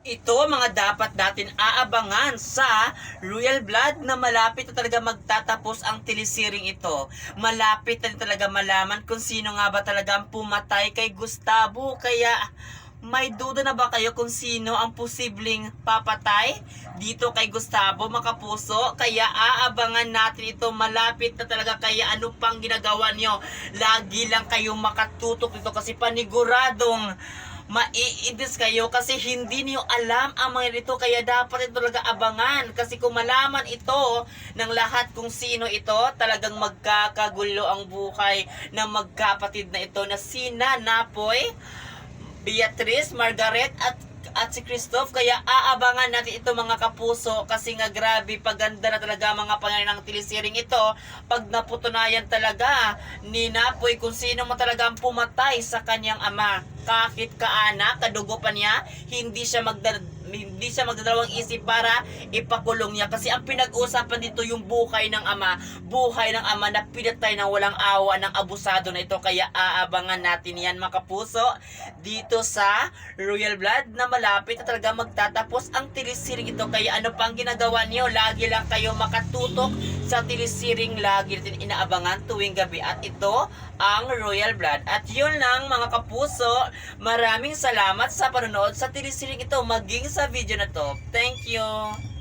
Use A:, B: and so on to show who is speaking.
A: Ito mga dapat natin aabangan sa Royal Blood na malapit na talaga magtatapos ang telesiring ito. Malapit na talaga malaman kung sino nga ba talaga ang pumatay kay Gustavo. Kaya may duda na ba kayo kung sino ang posibleng papatay dito kay Gustavo, mga kapuso? Kaya aabangan natin ito, malapit na talaga. Kaya ano pang ginagawa nyo? Lagi lang kayong makatutok dito kasi paniguradong maiidis kayo kasi hindi niyo alam ang mga ito, kaya dapat ito talaga abangan kasi kung malaman ito ng lahat kung sino ito, talagang magkakagulo ang buhay ng magkapatid na ito na sina Napoy, Beatrice, Margaret at si Christoph. Kaya aabangan natin ito mga kapuso kasi nga grabe paganda na talaga mga pangyayari ng telesiring ito pag naputunayan talaga ni Napoy kung sino mo talaga ang pumatay sa kanyang ama. Kahit kaanak, kadugo pa niya, hindi siya magdadalawang isip para ipakulong niya kasi ang pinag-uusapan dito yung buhay ng ama na pinatay ng walang awa ng abusado na ito. Kaya aabangan natin yan mga kapuso dito sa Royal Blood na malapit na talaga magtatapos ang telesiring ito. Kaya ano pang ginagawa niyo? Lagi lang kayo makatutok sa telesiring, lagi natin inaabangan tuwing gabi at ito ang Royal Blood. At yun lang mga kapuso, maraming salamat sa panonood sa telesiring ito maging sa video na to. Thank you!